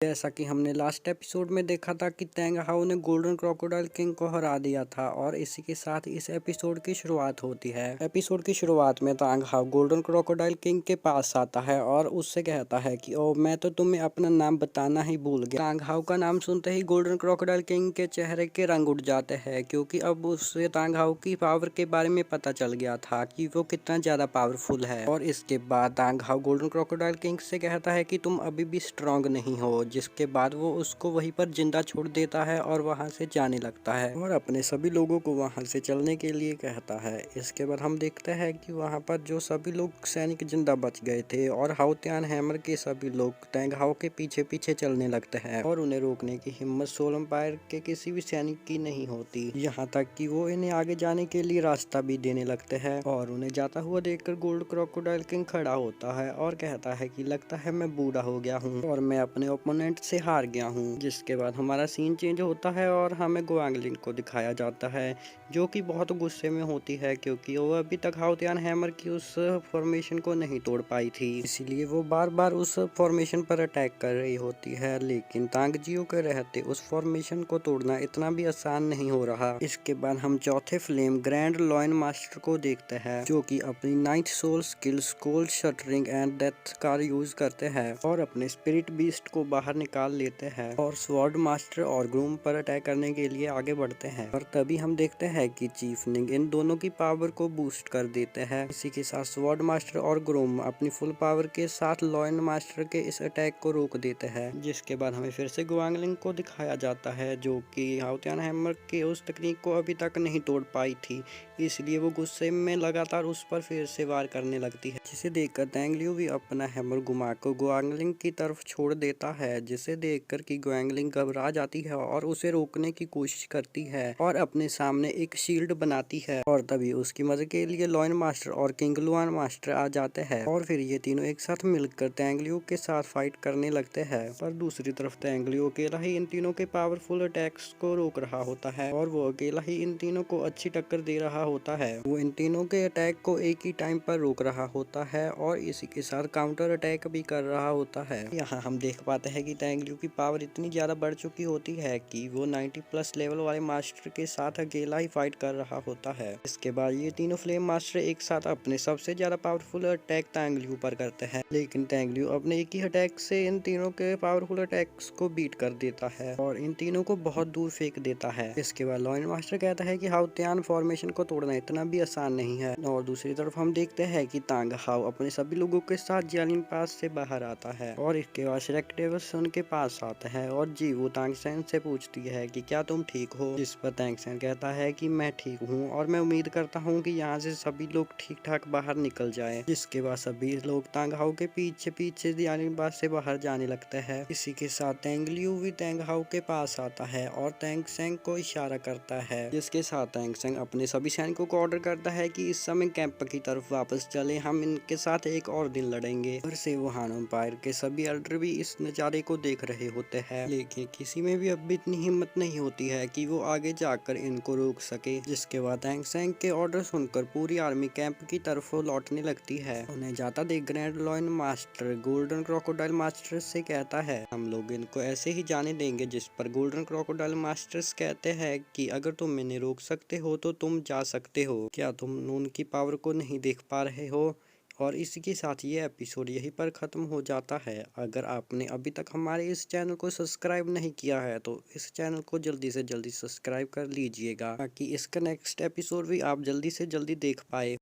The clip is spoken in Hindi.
जैसा कि हमने लास्ट एपिसोड में देखा था कि तेंग हाउ ने गोल्डन क्रोकोडाइल किंग को हरा दिया था और इसी के साथ इस एपिसोड की शुरुआत होती है। एपिसोड की शुरुआत में Teng how golden crocodile king के पास आता है और उससे कहता है कि ओ मैं तो तुम्हें अपना नाम बताना ही भूल गया। तेंग हाउ का नाम सुनते ही गोल्डन क्रोकोडाइल किंग के चेहरे के रंग उठ जाते हैं, क्योंकि अब उससे तेंग हाउ की पावर के बारे में पता चल गया था कि वो कितना ज्यादा पावरफुल है। और इसके बाद Teng how golden crocodile king से कहता है कि तुम अभी भी स्ट्रांग नहीं हो, जिसके बाद वो उसको वहीं पर जिंदा छोड़ देता है और वहां से जाने लगता है और अपने सभी लोगों को वहां से चलने के लिए कहता है। इसके बाद हम देखते हैं कि वहां पर जो सभी लोग सैनिक जिंदा बच गए थे और हाउतियान हैमर के सभी लोग तेंग हाउ के पीछे पीछे चलने लगते हैं और उन्हें रोकने की हिम्मत सोल एम्पायर के किसी भी सैनिक की नहीं होती, यहाँ तक कि वो इन्हें आगे जाने के लिए रास्ता भी देने लगते हैं। और उन्हें जाता हुआ देखकर गोल्ड क्रोकोडाइल किंग खड़ा होता है और कहता है कि लगता है मैं बूढ़ा हो गया हूँ और मैं अपने ओपोनेंट से हार गया हूँ। जिसके बाद हमारा सीन चेंज होता है और हमें गुआंगलिन को दिखाया जाता है, जो कि बहुत गुस्से में होती है क्योंकि वो अभी तक हाउतियान हैमर की उस फॉर्मेशन को नहीं तोड़ पाई थी, इसीलिए वो बार बार उस फॉर्मेशन पर अटैक कर रही होती है। लेकिन तांग जियो के रहते उस फॉर्मेशन को तोड़ना इतना भी आसान नहीं हो रहा। इसके बाद हम चौथे फ्लेम ग्रैंड लॉयन मास्टर को देखते हैं, जो कि अपनी night soul skills cold shattering and death का यूज करते हैं और अपने स्पिरिट बीस्ट को बाहर निकाल लेते हैं और स्वॉर्ड मास्टर और ग्रूम पर अटैक करने के लिए आगे बढ़ते हैं। और तभी हम देखते हैं कि चीफ निंग इन दोनों की पावर को बूस्ट कर देते हैं। इसी के साथ स्वॉर्ड मास्टर और ग्रूम अपनी फुल पावर के साथ लॉयन मास्टर के इस अटैक को रोक देते हैं। जिसके बाद हमें फिर से गुआंगलिंग को दिखाया जाता है, जो कि हाउतियान हैमर के उस तकनीक को अभी तक नहीं तोड़ पाई थी, इसलिए वो गुस्से में लगातार उस पर फिर से वार करने लगती है, जिसे देखकर तेंग लियू भी अपना हैमर घुमाकर गुआंगलिंग की तरफ छोड़ देता है, जिसे देखकर कि गुआंगलिंग घबरा जाती है और उसे रोकने की कोशिश करती है और अपने सामने एक शील्ड बनाती है। और तभी उसकी मदद के लिए लॉयन मास्टर और किंग लुआन मास्टर आ जाते हैं और फिर ये तीनों एक साथ मिलकर तेंग लियू के साथ फाइट करने लगते हैं। पर दूसरी तरफ तेंग लियू अकेला ही इन तीनों के पावरफुल अटैक्स को रोक रहा होता है और वो अकेला ही इन तीनों को अच्छी टक्कर दे रहा होता है। वो इन तीनों के अटैक को एक ही टाइम पर रोक रहा होता है और इसी के साथ काउंटर अटैक भी कर रहा होता है। यहाँ हम देख पाते हैं कि तेंग लियू की पावर इतनी ज्यादा बढ़ चुकी होती है कि वो 90+ लेवल वाले मास्टर के साथ अकेला ही फाइट कर रहा होता है। इसके बाद ये तीनों फ्लेम मास्टर एक साथ अपने सबसे ज्यादा पावरफुल अटैक तेंग लियू पर करते हैं, लेकिन तेंग लियू अपने एक ही अटैक से इन तीनों के पावरफुल अटैक्स को बीट कर देता है और इन तीनों को बहुत दूर फेंक देता है। इसके बाद लॉयन मास्टर कहता है कि हाउतियान फॉर्मेशन को तोड़ना इतना भी आसान नहीं है। और दूसरी तरफ हम देखते हैं कि तांग हाउ अपने सभी लोगों के साथ जियालिन पास से बाहर आता है और इसके बाद शेरेक्टेवस उनके पास आता है और जी वो तांग सैन से पूछती है कि क्या तुम ठीक हो, जिस पर तांग सैन कहता है कि मैं ठीक हूँ और मैं उम्मीद करता हूँ कि यहाँ से सभी लोग ठीक ठाक बाहर निकल जाएं। जिसके बाद सभी लोग तांग हाउ के पीछे पीछे जियालिन पास से बाहर जाने लगते हैं। इसी के साथ तेंग लियू भी तेंग हाउ के पास आता है और तेंग सेंग को इशारा करता है, जिसके साथ तेंग सेंग अपने सभी सैनिकों को ऑर्डर करता है कि इस समय कैंप की तरफ वापस चले, हम इनके साथ एक और दिन लड़ेंगे। फिर से वो हान एम्पायर के सभी एल्डर भी इस नजारे को देख रहे होते हैं, लेकिन किसी में भी अब भी इतनी हिम्मत नहीं होती है कि वो आगे जाकर इनको रोक सके। जिसके बाद तेंग सेंग के ऑर्डर सुनकर पूरी आर्मी कैंप की तरफ लौटने लगती है। उन्हें जाता देख grand lion master golden crocodile master से कहता है हम लोग इनको ऐसे ही जाने देंगे, जिस पर गोल्डन क्रोकोडाइल मास्टर्स कहते हैं कि अगर तुम इन्हें रोक सकते हो तो तुम जा सकते हो, क्या तुम उनकी पावर को नहीं देख पा रहे हो। और इसी के साथ ये एपिसोड यहीं पर ख़त्म हो जाता है। अगर आपने अभी तक हमारे इस चैनल को सब्सक्राइब नहीं किया है तो इस चैनल को जल्दी से जल्दी सब्सक्राइब कर लीजिएगा, ताकि इसका नेक्स्ट एपिसोड भी आप जल्दी से जल्दी देख पाए।